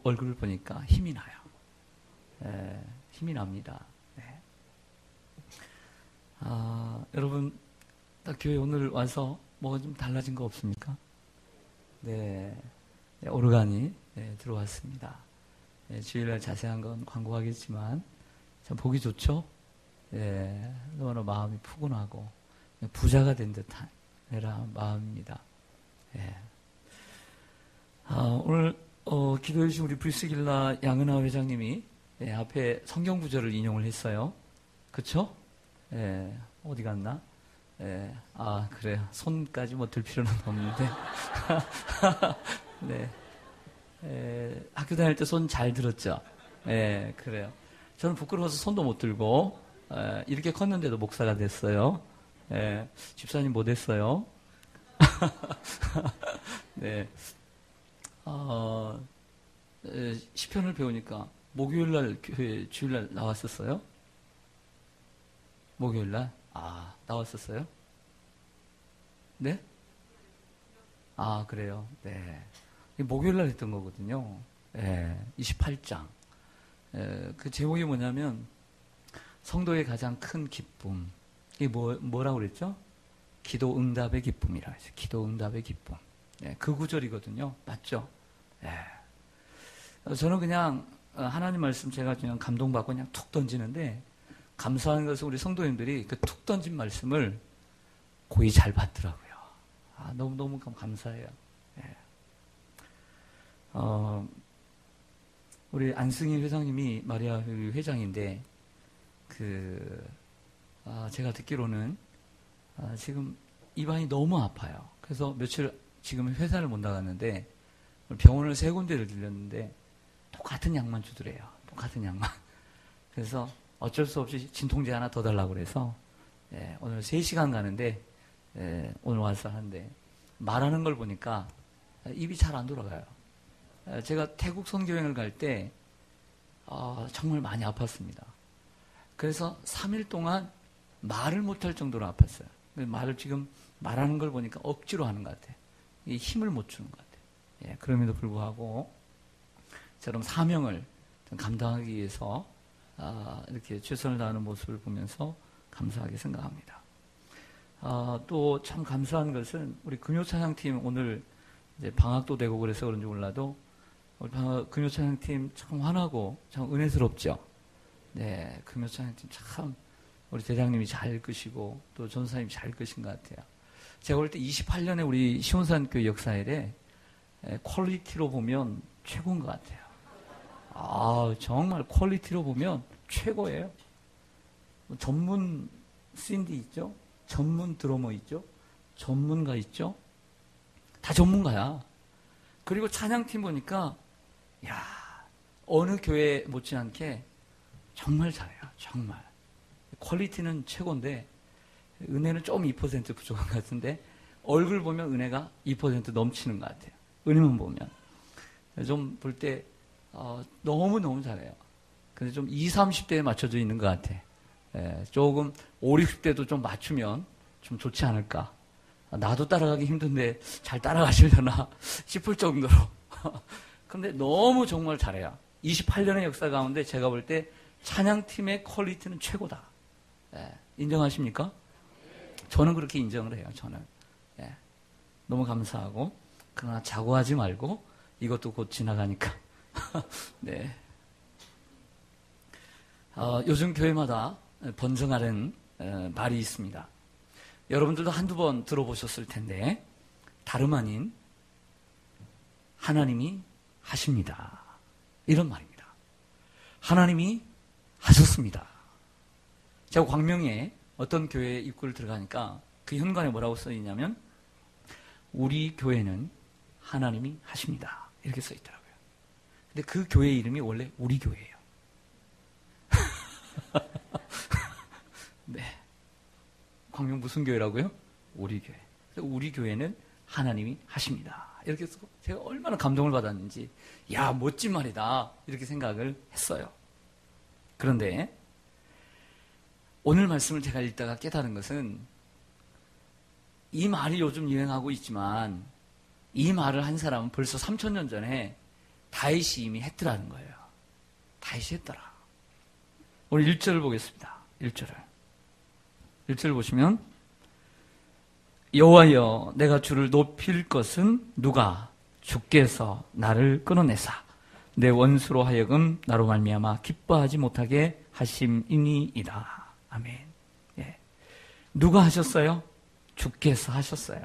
얼굴을 보니까 힘이 나요. 힘이 납니다. 네. 여러분, 딱 교회 오늘 와서 뭐가 좀 달라진 거 없습니까? 네. 오르간이 들어왔습니다. 주일날 자세한 건 광고하겠지만 참 보기 좋죠? 너무나 마음이 푸근하고 부자가 된 듯한 그런 마음입니다. 오늘 기도해 주신 우리 브리스길라 양은하 회장님이 앞에 성경 구절을 인용을 했어요. 그쵸? 어디 갔나? 그래요. 손까지 뭐 들 필요는 없는데. 네. 학교 다닐 때 손 잘 들었죠? 그래요. 저는 부끄러워서 손도 못 들고, 이렇게 컸는데도 목사가 됐어요. 집사님 못 했어요. 네. 시편을 배우니까 목요일날 교회 주일날 나왔었어요? 목요일날? 나왔었어요? 네? 그래요. 네. 목요일날 했던 거거든요. 28장. 그 제목이 뭐냐면 성도의 가장 큰 기쁨. 이게 뭐라고 그랬죠? 기도 응답의 기쁨이라고 했어요. 기도 응답의 기쁨. 그 구절이거든요. 맞죠? 저는 그냥 하나님 말씀 제가 그냥 감동받고 그냥 툭 던지는데 감사한 것은 우리 성도님들이 그 툭 던진 말씀을 고이 잘 받더라고요. 너무너무 감사해요. 우리 안승희 회장님이 마리아 회장인데 제가 듣기로는 지금 입안이 너무 아파요. 그래서 며칠 지금 회사를 못 나갔는데 병원을 3군데를 들렸는데 똑같은 약만 주더래요. 똑같은 약만. 그래서 어쩔 수 없이 진통제 하나 더 달라고 그래서 오늘 3시간 가는데 오늘 와서 하는데 말하는 걸 보니까 입이 잘 안 돌아가요. 제가 태국 선교행을 갈 때 정말 많이 아팠습니다. 그래서 3일 동안 말을 못할 정도로 아팠어요. 말을 지금 말하는 걸 보니까 억지로 하는 것 같아요. 힘을 못 주는 것 같아요. 그럼에도 불구하고 저런 사명을 감당하기 위해서 이렇게 최선을 다하는 모습을 보면서 감사하게 생각합니다. 또 참 감사한 것은 우리 금요찬양팀 오늘 이제 방학도 되고 그래서 그런지 몰라도 우리 금요찬양팀 참 환하고 참 은혜스럽죠. 네, 금요찬양팀 참 우리 대장님이 잘 이끄시고 또 전사님이 잘 이끄신 것 같아요. 제가 볼 때 28년에 우리 시온산교회 역사에 퀄리티로 보면 최고인 것 같아요. 정말 퀄리티로 보면 최고예요. 전문 신디 있죠? 전문 드러머 있죠? 전문가 있죠? 다 전문가야. 그리고 찬양팀 보니까 어느 교회 못지않게 정말 잘해요. 정말. 퀄리티는 최고인데 은혜는 좀 2% 부족한 것 같은데 얼굴 보면 은혜가 2% 넘치는 것 같아요. 은혜만 보면. 좀 볼 때 너무너무 잘해요. 근데 좀 20, 30대에 맞춰져 있는 것 같아. 조금 5, 60대도 좀 맞추면 좀 좋지 않을까. 나도 따라가기 힘든데 잘 따라가시려나 싶을 정도로. 근데 너무 정말 잘해요. 28년의 역사 가운데 제가 볼 때 찬양팀의 퀄리티는 최고다. 인정하십니까? 저는 그렇게 인정을 해요. 저는. 너무 감사하고 그러나 자고하지 말고 이것도 곧 지나가니까. 네. 요즘 교회마다 번성하는 말이 있습니다. 여러분들도 한두 번 들어보셨을 텐데 다름 아닌 하나님이 하십니다. 이런 말입니다. 하나님이 하셨습니다. 제가 광명에 어떤 교회에 입구를 들어가니까 그 현관에 뭐라고 써있냐면 우리 교회는 하나님이 하십니다. 이렇게 써있더라고요. 근데 그 교회 이름이 원래 우리 교회예요. 네. 광명 무슨 교회라고요? 우리 교회. 우리 교회는 하나님이 하십니다. 이렇게 해서 제가 얼마나 감동을 받았는지, 멋진 말이다. 이렇게 생각을 했어요. 그런데 오늘 말씀을 제가 읽다가 깨달은 것은 이 말이 요즘 유행하고 있지만 이 말을 한 사람은 벌써 3000년 전에 다윗이 이미 했더라는 거예요. 다윗이 했더라. 오늘 1절을 보겠습니다. 1절 보시면 여호와여 내가 주를 높일 것은 누가 주께서 나를 끊어내사 내 원수로 하여금 나로 말미암아 기뻐하지 못하게 하심이니이다. 아멘. 예. 누가 하셨어요? 주께서 하셨어요.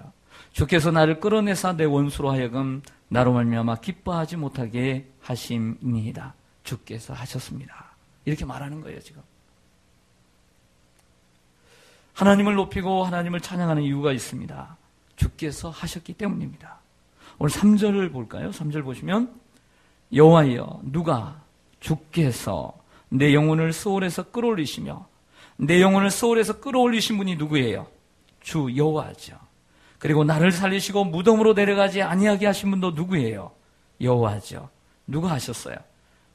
주께서 나를 끌어내사 내 원수로 하여금 나로 말미암아 기뻐하지 못하게 하심이니이다. 주께서 하셨습니다. 이렇게 말하는 거예요, 지금. 하나님을 높이고 하나님을 찬양하는 이유가 있습니다. 주께서 하셨기 때문입니다. 오늘 3절을 볼까요? 3절 보시면 여호와여 누가 주께서 내 영혼을 소홀에서 끌어올리시며 내 영혼을 소홀에서 끌어올리신 분이 누구예요? 주 여호와죠. 그리고 나를 살리시고 무덤으로 내려가지 아니하게 하신 분도 누구예요? 여호와죠. 누가 하셨어요?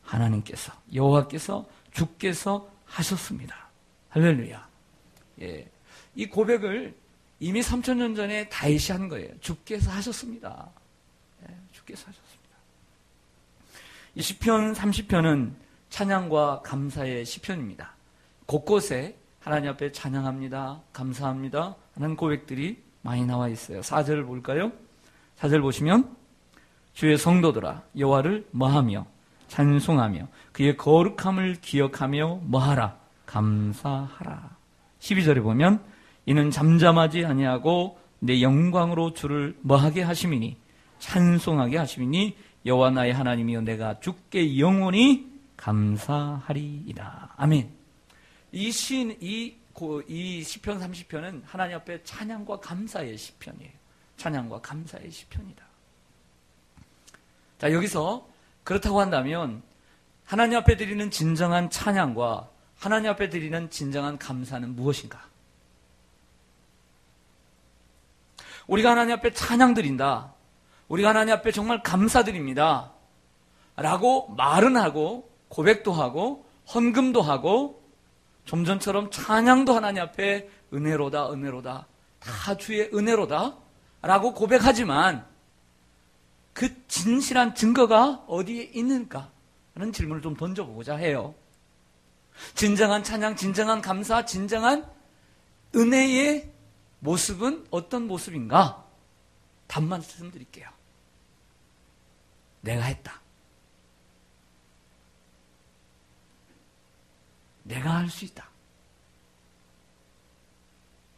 하나님께서, 여호와께서, 주께서 하셨습니다. 할렐루야. 예, 이 고백을 이미 3000년 전에 다윗이 한 거예요. 주께서 하셨습니다. 예, 주께서 하셨습니다. 이 시편 30편은 찬양과 감사의 시편입니다. 곳곳에 하나님 앞에 찬양합니다, 감사합니다 하는 고백들이 많이 나와 있어요. 4절을 볼까요? 4절 보시면 주의 성도들아 여호와를 뭐하며 찬송하며 그의 거룩함을 기억하며 뭐하라? 감사하라. 12절에 보면 이는 잠잠하지 아니하고 내 영광으로 주를 뭐하게 하심이니 찬송하게 하심이니 여호와 나의 하나님이여 내가 주께 영원히 감사하리이다. 아멘. 이 시편 30편은 하나님 앞에 찬양과 감사의 시편이에요. 찬양과 감사의 시편이다. 자, 여기서 그렇다고 한다면 하나님 앞에 드리는 진정한 찬양과 하나님 앞에 드리는 진정한 감사는 무엇인가? 우리가 하나님 앞에 찬양 드린다, 우리가 하나님 앞에 정말 감사드립니다 라고 말은 하고 고백도 하고 헌금도 하고 좀 전처럼 찬양도 하나님 앞에 은혜로다 은혜로다 다 주의 은혜로다 라고 고백하지만 그 진실한 증거가 어디에 있는가 하는 질문을 좀 던져보고자 해요. 진정한 찬양, 진정한 감사, 진정한 은혜의 모습은 어떤 모습인가? 답만 말씀드릴게요. 내가 했다. 내가 할 수 있다.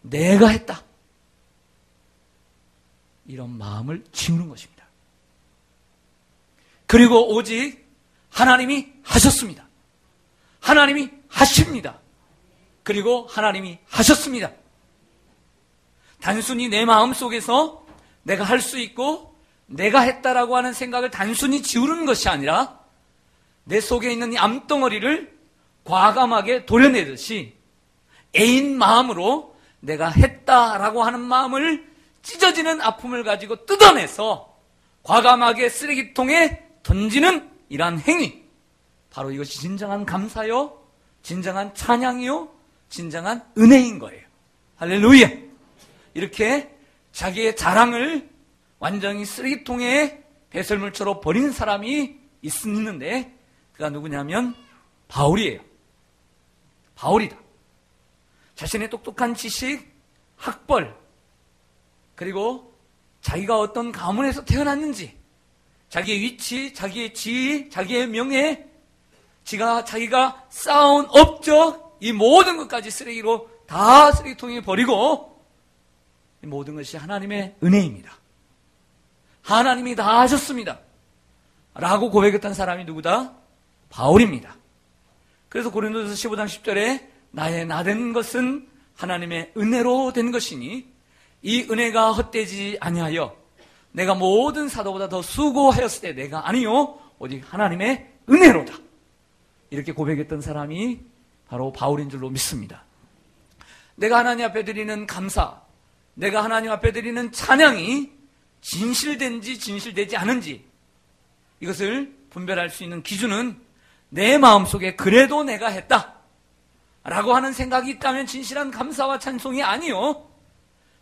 내가 했다. 이런 마음을 지우는 것입니다. 그리고 오직 하나님이 하셨습니다. 하나님이 하십니다. 그리고 하나님이 하셨습니다. 단순히 내 마음속에서 내가 할 수 있고 내가 했다라고 하는 생각을 단순히 지우는 것이 아니라 내 속에 있는 이 암덩어리를 과감하게 도려내듯이 애인 마음으로 내가 했다라고 하는 마음을 찢어지는 아픔을 가지고 뜯어내서 과감하게 쓰레기통에 던지는 이러한 행위, 바로 이것이 진정한 감사요, 진정한 찬양이요, 진정한 은혜인 거예요. 할렐루야. 이렇게 자기의 자랑을 완전히 쓰레기통에 배설물처럼 버린 사람이 있는데 그가 누구냐면 바울이에요. 바울이다. 자신의 똑똑한 지식, 학벌, 그리고 자기가 어떤 가문에서 태어났는지, 자기의 위치, 자기의 지위, 자기의 명예, 자기가 쌓아온 업적, 이 모든 것까지 쓰레기로 다 쓰레기통에 버리고 이 모든 것이 하나님의 은혜입니다. 하나님이 다 하셨습니다 라고 고백했던 사람이 누구다? 바울입니다. 그래서 고린도전서 15장 10절에 나의 나된 것은 하나님의 은혜로 된 것이니 이 은혜가 헛되지 아니하여 내가 모든 사도보다 더 수고하였을 때 내가 아니요 오직 하나님의 은혜로다, 이렇게 고백했던 사람이 바로 바울인 줄로 믿습니다. 내가 하나님 앞에 드리는 감사, 내가 하나님 앞에 드리는 찬양이 진실된지 진실되지 않은지 이것을 분별할 수 있는 기준은 내 마음속에 그래도 내가 했다 라고 하는 생각이 있다면 진실한 감사와 찬송이 아니요,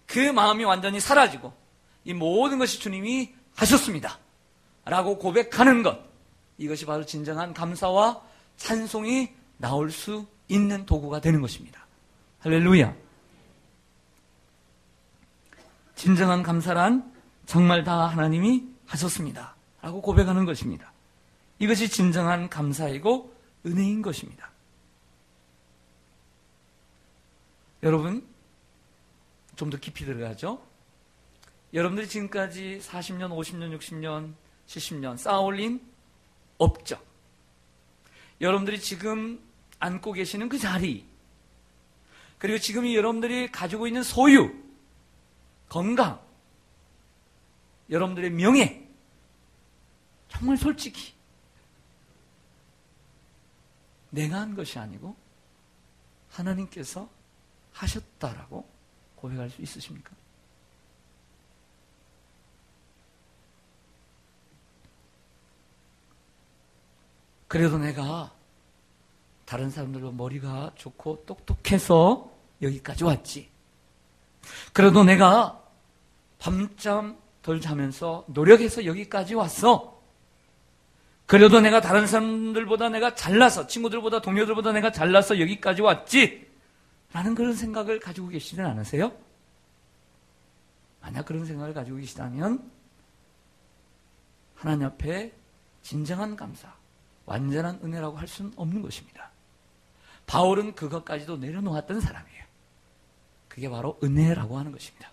그 마음이 완전히 사라지고 이 모든 것이 주님이 하셨습니다 라고 고백하는 것, 이것이 바로 진정한 감사와 찬송이 나올 수 있는 도구가 되는 것입니다. 할렐루야. 진정한 감사란 정말 다 하나님이 하셨습니다 라고 고백하는 것입니다. 이것이 진정한 감사이고 은혜인 것입니다. 여러분, 좀 더 깊이 들어가죠. 여러분들이 지금까지 40년, 50년, 60년, 70년 쌓아올린 업적, 여러분들이 지금 앉고 계시는 그 자리, 그리고 지금 여러분들이 가지고 있는 소유, 건강, 여러분들의 명예, 정말 솔직히 내가 한 것이 아니고 하나님께서 하셨다라고 고백할 수 있으십니까? 그래도 내가 다른 사람들보다 머리가 좋고 똑똑해서 여기까지 왔지. 그래도 내가 밤잠 덜 자면서 노력해서 여기까지 왔어. 그래도 내가 다른 사람들보다 내가 잘나서, 친구들보다 동료들보다 내가 잘나서 여기까지 왔지. 라는 그런 생각을 가지고 계시진 않으세요? 만약 그런 생각을 가지고 계시다면 하나님 앞에 진정한 감사, 완전한 은혜라고 할 수는 없는 것입니다. 바울은 그것까지도 내려놓았던 사람이에요. 그게 바로 은혜라고 하는 것입니다.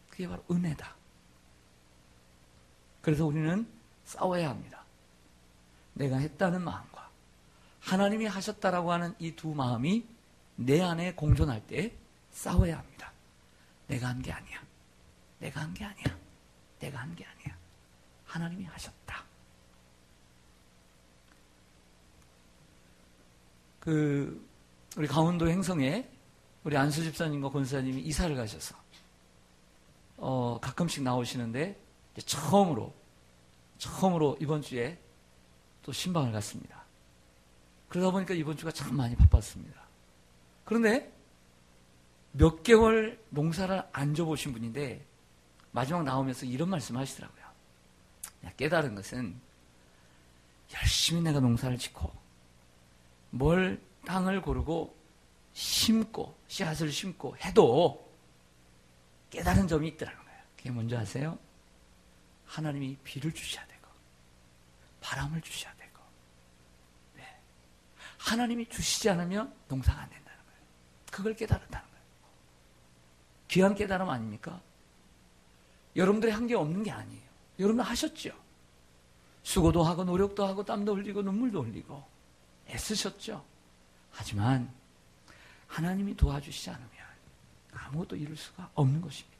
그게 바로 은혜다. 그래서 우리는 싸워야 합니다. 내가 했다는 마음과 하나님이 하셨다라고 하는 이 두 마음이 내 안에 공존할 때 싸워야 합니다. 내가 한 게 아니야. 내가 한 게 아니야. 내가 한 게 아니야. 하나님이 하셨다. 우리 강원도 행성에 우리 안수 집사님과 권사님이 이사를 가셔서 가끔씩 나오시는데 이제 처음으로 이번 주에 또 신방을 갔습니다. 그러다 보니까 이번 주가 참 많이 바빴습니다. 그런데 몇 개월 농사를 안 줘보신 분인데 마지막 나오면서 이런 말씀을 하시더라고요. 깨달은 것은 열심히 내가 농사를 짓고 뭘 땅을 고르고 심고 씨앗을 심고 해도 깨달은 점이 있더라는 거예요. 그게 뭔지 아세요? 하나님이 비를 주셔야 되고 바람을 주셔야 되고, 네. 하나님이 주시지 않으면 농사가 안 된다는 거예요. 그걸 깨달았다는 거예요. 귀한 깨달음 아닙니까? 여러분들이 한 게 없는 게 아니에요. 여러분들 하셨죠. 수고도 하고 노력도 하고 땀도 흘리고 눈물도 흘리고 애쓰셨죠. 하지만 하나님이 도와주시지 않으면 아무것도 이룰 수가 없는 것입니다.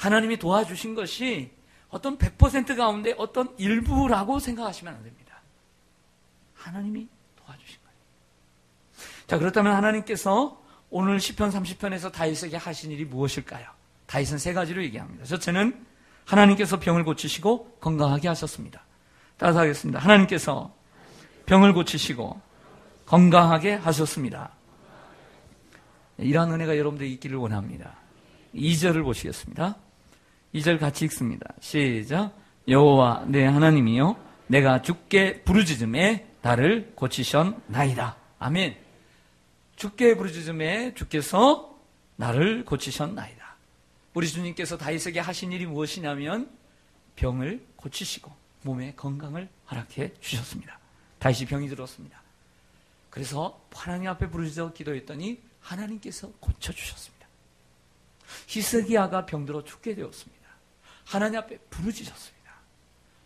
하나님이 도와주신 것이 어떤 100% 가운데 어떤 일부라고 생각하시면 안 됩니다. 하나님이 도와주신 거예요. 자, 그렇다면 하나님께서 오늘 시편 30편에서 다윗에게 하신 일이 무엇일까요? 다윗은 세 가지로 얘기합니다. 첫째는 하나님께서 병을 고치시고 건강하게 하셨습니다. 따라서 하겠습니다. 하나님께서 병을 고치시고 건강하게 하셨습니다. 이러한 은혜가 여러분들이 있기를 원합니다. 2절을 보시겠습니다. 2절 같이 읽습니다. 시작. 여호와 내 하나님이여 내가 주께 부르짖음에 나를 고치셨나이다. 아멘. 주께 부르짖음에 주께서 나를 고치셨나이다. 우리 주님께서 다윗에게 하신 일이 무엇이냐면 병을 고치시고 몸의 건강을 허락해 주셨습니다. 다윗이 병이 들었습니다. 그래서 하나님 앞에 부르짖어 기도했더니 하나님께서 고쳐주셨습니다. 히스기야가 병들어 죽게 되었습니다. 하나님 앞에 부르짖었습니다.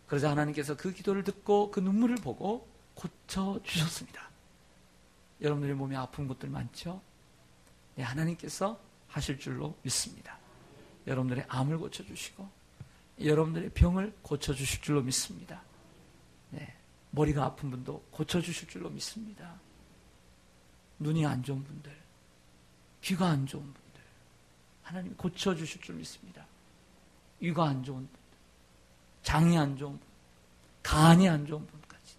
그러자 하나님께서 그 기도를 듣고 그 눈물을 보고 고쳐주셨습니다. 여러분들의 몸에 아픈 곳들 많죠? 네, 하나님께서 하실 줄로 믿습니다. 여러분들의 암을 고쳐주시고 여러분들의 병을 고쳐주실 줄로 믿습니다. 네, 머리가 아픈 분도 고쳐주실 줄로 믿습니다. 눈이 안 좋은 분들, 귀가 안 좋은 분들 하나님이 고쳐주실 줄 믿습니다. 위가 안 좋은 분들, 장이 안 좋은 분들, 간이 안 좋은 분까지,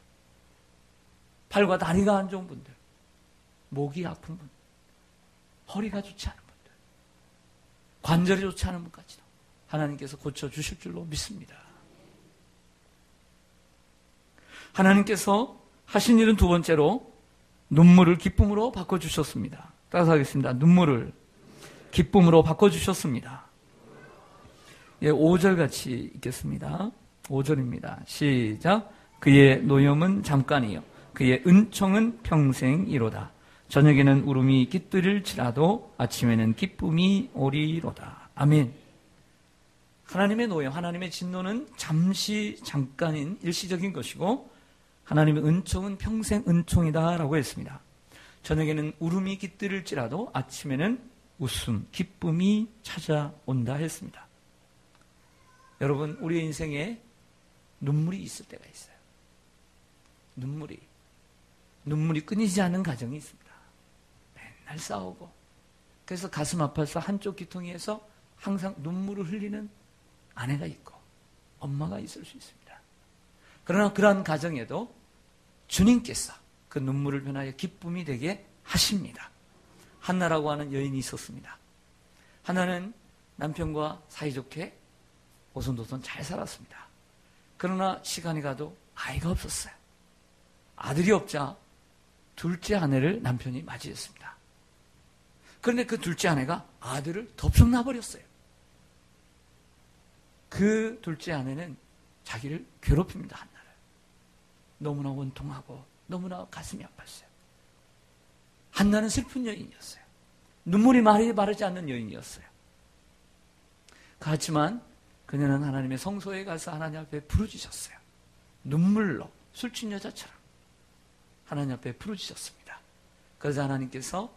팔과 다리가 안 좋은 분들, 목이 아픈 분들, 허리가 좋지 않은 분들, 관절이 좋지 않은 분까지도 하나님께서 고쳐주실 줄로 믿습니다. 하나님께서 하신 일은 두 번째로 눈물을 기쁨으로 바꿔주셨습니다. 따라서 하겠습니다. 눈물을 기쁨으로 바꿔주셨습니다. 예, 5절 같이 읽겠습니다. 5절입니다. 시작. 그의 노염은 잠깐이요 그의 은총은 평생이로다. 저녁에는 울음이 깃들일지라도 아침에는 기쁨이 오리로다. 아멘. 하나님의 노염, 하나님의 진노는 잠시 잠깐인 일시적인 것이고 하나님의 은총은 평생 은총이다라고 했습니다. 저녁에는 울음이 깃들일지라도 아침에는 웃음, 기쁨이 찾아온다 했습니다. 여러분, 우리의 인생에 눈물이 있을 때가 있어요. 눈물이 끊이지 않는 가정이 있습니다. 맨날 싸우고 그래서 가슴 아파서 한쪽 귀퉁이에서 항상 눈물을 흘리는 아내가 있고 엄마가 있을 수 있습니다. 그러나 그러한 가정에도 주님께서 그 눈물을 변하여 기쁨이 되게 하십니다. 한나라고 하는 여인이 있었습니다. 한나는 남편과 사이좋게 오손도손 잘 살았습니다. 그러나 시간이 가도 아이가 없었어요. 아들이 없자 둘째 아내를 남편이 맞이했습니다. 그런데 그 둘째 아내가 아들을 덥석 놔버렸어요. 그 둘째 아내는 자기를 괴롭힙니다. 한나를. 너무나 원통하고 너무나 가슴이 아팠어요. 한나는 슬픈 여인이었어요. 눈물이 마르지 않는 여인이었어요. 하지만 그녀는 하나님의 성소에 가서 하나님 앞에 부르짖었어요. 눈물로 술 취한 여자처럼 하나님 앞에 부르짖었습니다. 그래서 하나님께서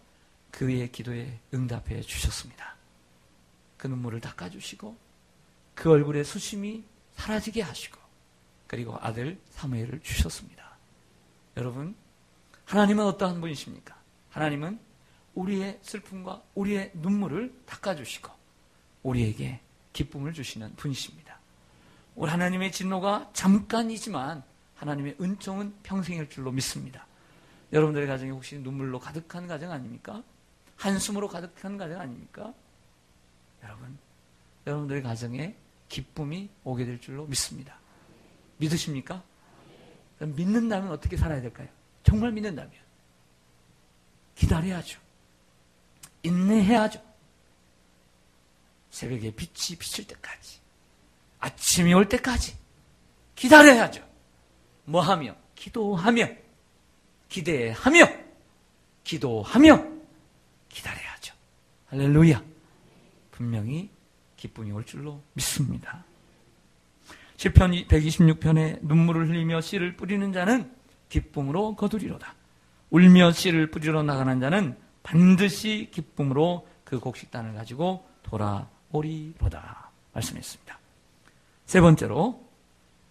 그의 기도에 응답해 주셨습니다. 그 눈물을 닦아주시고 그 얼굴의 수심이 사라지게 하시고 그리고 아들 사무엘을 주셨습니다. 여러분, 하나님은 어떠한 분이십니까? 하나님은 우리의 슬픔과 우리의 눈물을 닦아주시고 우리에게 기쁨을 주시는 분이십니다. 우리 하나님의 진노가 잠깐이지만 하나님의 은총은 평생일 줄로 믿습니다. 여러분들의 가정이 혹시 눈물로 가득한 가정 아닙니까? 한숨으로 가득한 가정 아닙니까? 여러분들의 가정에 기쁨이 오게 될 줄로 믿습니다. 믿으십니까? 믿는다면 어떻게 살아야 될까요? 정말 믿는다면 기다려야죠. 인내해야죠. 새벽에 빛이 비칠 때까지, 아침이 올 때까지 기다려야죠. 뭐하며? 기도하며, 기대하며, 기도하며 기다려야죠. 할렐루야. 분명히 기쁨이 올 줄로 믿습니다. 시편 126편에 눈물을 흘리며 씨를 뿌리는 자는 기쁨으로 거두리로다. 울며 씨를 뿌리러 나가는 자는 반드시 기쁨으로 그 곡식단을 가지고 돌아오리로다 말씀했습니다. 세 번째로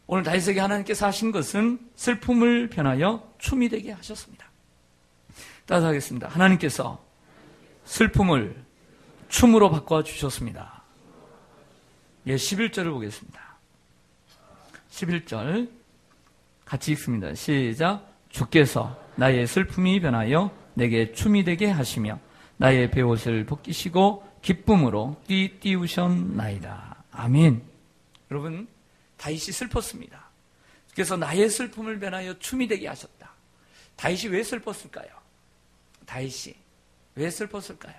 오늘 다윗에게 하나님께서 하신 것은 슬픔을 변하여 춤이 되게 하셨습니다. 따라서 하겠습니다. 하나님께서 슬픔을 춤으로 바꿔주셨습니다. 예, 11절을 보겠습니다. 11절 같이 읽습니다. 시작. 주께서 나의 슬픔이 변하여 내게 춤이 되게 하시며 나의 베옷을 벗기시고 기쁨으로 띠우셨나이다. 아멘. 여러분, 다윗이 슬펐습니다. 그래서 나의 슬픔을 변하여 춤이 되게 하셨다. 다윗이 왜 슬펐을까요? 다윗이 왜 슬펐을까요?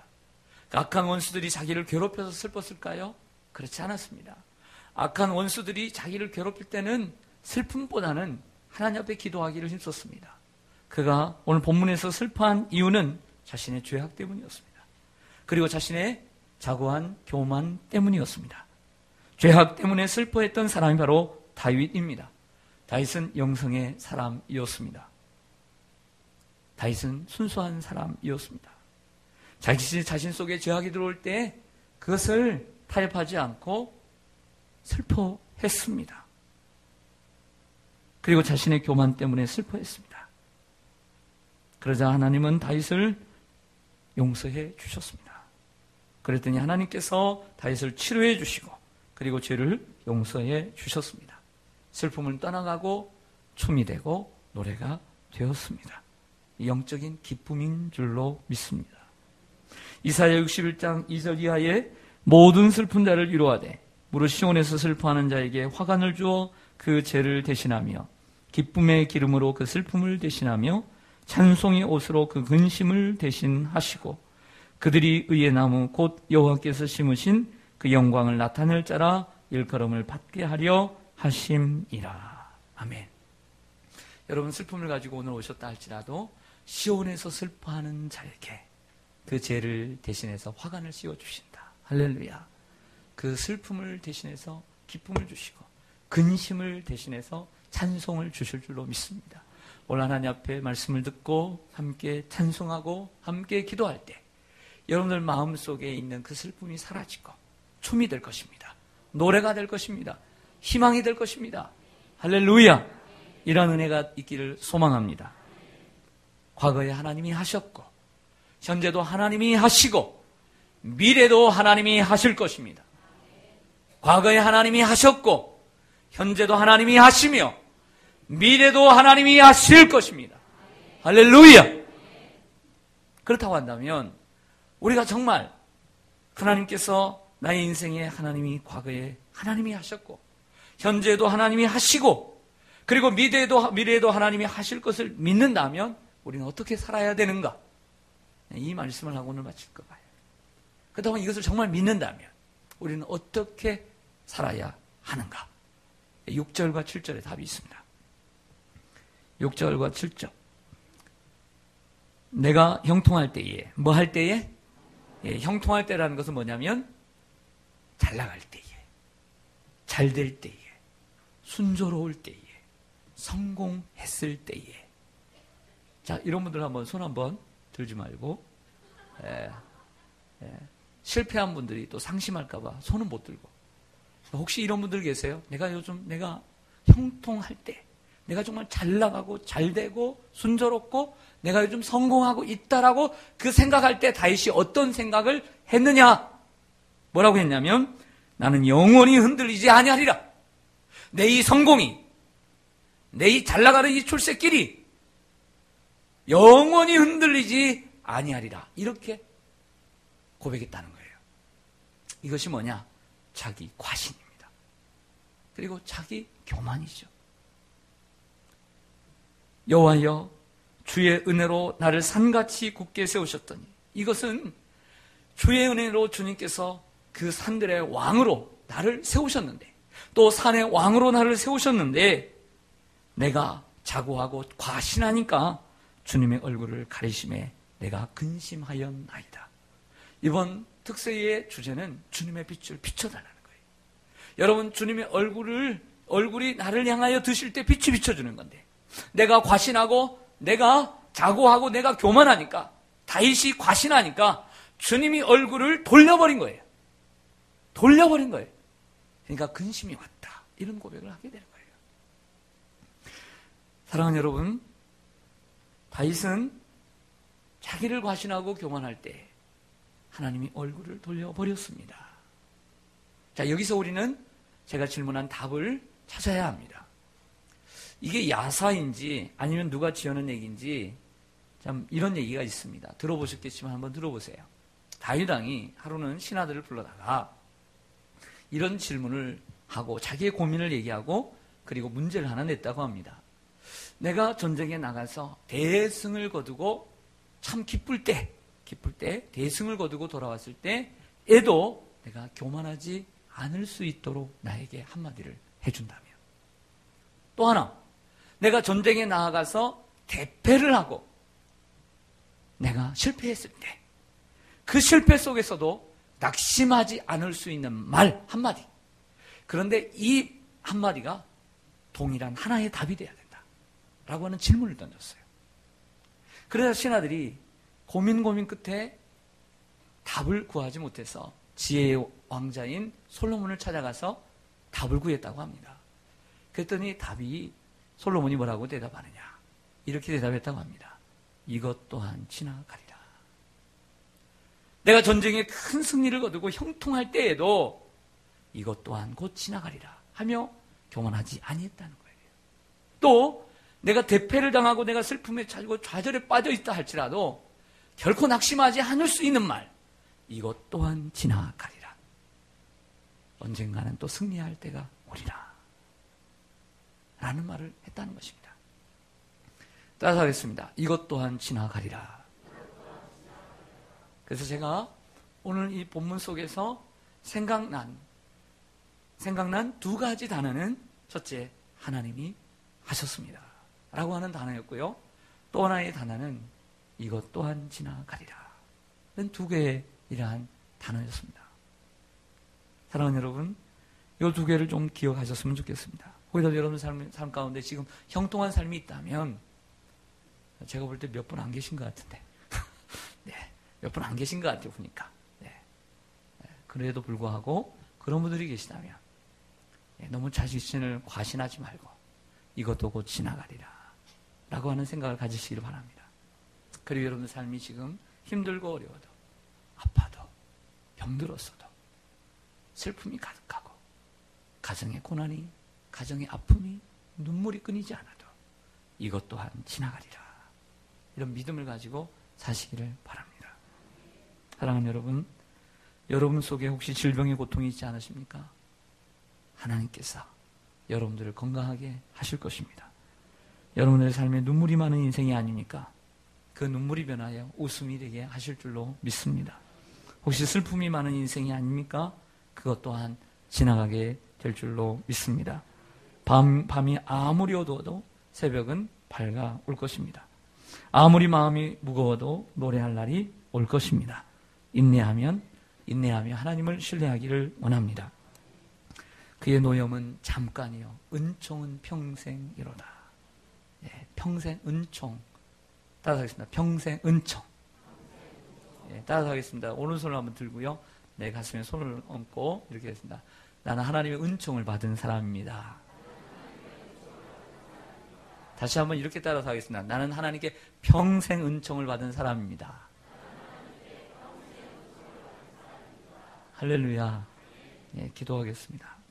악한 원수들이 자기를 괴롭혀서 슬펐을까요? 그렇지 않았습니다. 악한 원수들이 자기를 괴롭힐 때는 슬픔보다는 하나님 앞에 기도하기를 힘썼습니다. 그가 오늘 본문에서 슬퍼한 이유는 자신의 죄악 때문이었습니다. 그리고 자신의 자고한 교만 때문이었습니다. 죄악 때문에 슬퍼했던 사람이 바로 다윗입니다. 다윗은 영성의 사람이었습니다. 다윗은 순수한 사람이었습니다. 자신 속에 죄악이 들어올 때 그것을 타협하지 않고 슬퍼했습니다. 그리고 자신의 교만 때문에 슬퍼했습니다. 그러자 하나님은 다윗을 용서해 주셨습니다. 그랬더니 하나님께서 다윗을 치료해 주시고 그리고 죄를 용서해 주셨습니다. 슬픔을 떠나가고 춤이 되고 노래가 되었습니다. 영적인 기쁨인 줄로 믿습니다. 이사야 61장 2절 이하에 모든 슬픈 자를 위로하되 무릇 시온에서 슬퍼하는 자에게 화관을 주어 그 죄를 대신하며 기쁨의 기름으로 그 슬픔을 대신하며 찬송의 옷으로 그 근심을 대신하시고 그들이 의의 나무 곧 여호와께서 심으신 그 영광을 나타낼 자라 일컬음을 받게 하려 하심이라. 아멘. 여러분, 슬픔을 가지고 오늘 오셨다 할지라도 시온에서 슬퍼하는 자에게 그 죄를 대신해서 화관을 씌워주신다. 할렐루야. 그 슬픔을 대신해서 기쁨을 주시고 근심을 대신해서 찬송을 주실 줄로 믿습니다. 오늘 하나님 앞에 말씀을 듣고 함께 찬송하고 함께 기도할 때 여러분들 마음속에 있는 그 슬픔이 사라지고 춤이 될 것입니다. 노래가 될 것입니다. 희망이 될 것입니다. 할렐루야. 이런 은혜가 있기를 소망합니다. 과거에 하나님이 하셨고 현재도 하나님이 하시고 미래도 하나님이 하실 것입니다. 과거에 하나님이 하셨고 현재도 하나님이 하시며 미래도 하나님이 하실 것입니다. 할렐루야. 그렇다고 한다면 우리가 정말 하나님께서 나의 인생에 하나님이 과거에 하나님이 하셨고 현재도 하나님이 하시고 그리고 미래에도 하나님이 하실 것을 믿는다면 우리는 어떻게 살아야 되는가? 이 말씀을 하고 오늘 마칠 거 봐요. 그렇다면 이것을 정말 믿는다면 우리는 어떻게 살아야 하는가? 6절과 7절에 답이 있습니다. 6절과 7절. 내가 형통할 때에, 뭐 할 때에? 예, 형통할 때라는 것은 뭐냐면 잘 나갈 때에, 잘 될 때에, 순조로울 때에, 성공했을 때에. 자, 이런 분들 한번 손 한번 들지 말고, 실패한 분들이 또 상심할까봐 손은 못 들고. 혹시 이런 분들 계세요? 내가 형통할 때, 내가 정말 잘 나가고 잘 되고 순조롭고 내가 요즘 성공하고 있다라고 그 생각할 때 다윗이 어떤 생각을 했느냐? 뭐라고 했냐면 나는 영원히 흔들리지 아니하리라. 내 이 성공이, 내 이 잘 나가는 이 출세길이 영원히 흔들리지 아니하리라. 이렇게 고백했다는 거예요. 이것이 뭐냐? 자기 과신입니다. 그리고 자기 교만이죠. 여호와여 주의 은혜로 나를 산같이 굳게 세우셨더니, 이것은 주의 은혜로 주님께서 그 산들의 왕으로 나를 세우셨는데, 또 산의 왕으로 나를 세우셨는데 내가 자고하고 과신하니까 주님의 얼굴을 가리심에 내가 근심하였나이다. 이번 특세의 주제는 주님의 빛을 비춰달라는 거예요. 여러분, 주님의 얼굴이 나를 향하여 드실 때 빛이 비춰주는 건데, 내가 과신하고 내가 자고하고 내가 교만하니까, 다윗이 과신하니까 주님이 얼굴을 돌려버린 거예요. 돌려버린 거예요. 그러니까 근심이 왔다. 이런 고백을 하게 되는 거예요. 사랑하는 여러분, 다윗은 자기를 과신하고 교만할 때 하나님이 얼굴을 돌려버렸습니다. 자, 여기서 우리는 제가 질문한 답을 찾아야 합니다. 이게 야사인지 아니면 누가 지어낸 얘기인지 참 이런 얘기가 있습니다. 들어보셨겠지만 한번 들어보세요. 다윗 왕이 하루는 신하들을 불러다가 이런 질문을 하고 자기의 고민을 얘기하고 그리고 문제를 하나 냈다고 합니다. 내가 전쟁에 나가서 대승을 거두고 참 기쁠 때 대승을 거두고 돌아왔을 때에도 내가 교만하지 않을 수 있도록 나에게 한마디를 해준다며. 또 하나, 내가 전쟁에 나아가서 대패를 하고 내가 실패했을 때 그 실패 속에서도 낙심하지 않을 수 있는 말 한마디. 그런데 이 한마디가 동일한 하나의 답이 돼야 된다 라고 하는 질문을 던졌어요. 그래서 신하들이 고민 끝에 답을 구하지 못해서 지혜의 왕자인 솔로몬을 찾아가서 답을 구했다고 합니다. 그랬더니 답이, 솔로몬이 뭐라고 대답하느냐, 이렇게 대답했다고 합니다. 이것 또한 지나가리라. 내가 전쟁에 큰 승리를 거두고 형통할 때에도 이것 또한 곧 지나가리라 하며 교만하지 아니했다는 거예요. 또 내가 대패를 당하고 내가 슬픔에 차지고 좌절에 빠져 있다 할지라도 결코 낙심하지 않을 수 있는 말, 이것 또한 지나가리라. 언젠가는 또 승리할 때가 오리라 라는 말을 했다는 것입니다. 따라서 하겠습니다. 이것 또한 지나가리라. 그래서 제가 오늘 이 본문 속에서 생각난 두 가지 단어는 첫째, 하나님이 하셨습니다 라고 하는 단어였고요. 또 하나의 단어는 이것 또한 지나가리라 는 두 개의 이러한 단어였습니다. 사랑하는 여러분, 이 두 개를 좀 기억하셨으면 좋겠습니다. 거기다 여러분 삶 가운데 지금 형통한 삶이 있다면 제가 볼 때 몇 분 안 계신 것 같은데 네, 몇 분 안 계신 것 같아요 보니까. 네. 그래도 불구하고 그런 분들이 계시다면 너무 자신을 과신하지 말고 이것도 곧 지나가리라 라고 하는 생각을 가지시기를 바랍니다. 그리고 여러분 삶이 지금 힘들고 어려워도 아파도 병들었어도 슬픔이 가득하고 가정의 고난이 가정의 아픔이 눈물이 끊이지 않아도 이것 또한 지나가리라 이런 믿음을 가지고 사시기를 바랍니다. 사랑하는 여러분, 여러분 속에 혹시 질병의 고통이 있지 않으십니까? 하나님께서 여러분들을 건강하게 하실 것입니다. 여러분들의 삶에 눈물이 많은 인생이 아닙니까? 그 눈물이 변하여 웃음이 되게 하실 줄로 믿습니다. 혹시 슬픔이 많은 인생이 아닙니까? 그것 또한 지나가게 될 줄로 믿습니다. 밤이 아무리 어두워도 새벽은 밝아올 것입니다. 아무리 마음이 무거워도 노래할 날이 올 것입니다. 인내하며 하나님을 신뢰하기를 원합니다. 그의 노염은 잠깐이요 은총은 평생이로다. 예, 평생 은총. 따라하겠습니다. 평생 은총. 예, 따라하겠습니다. 오른손을 한번 들고요. 내 가슴에 손을 얹고 이렇게 했습니다. 나는 하나님의 은총을 받은 사람입니다. 다시 한번 이렇게 따라서 하겠습니다. 나는 하나님께 평생 은총을 받은 사람입니다. 할렐루야. 예, 기도하겠습니다.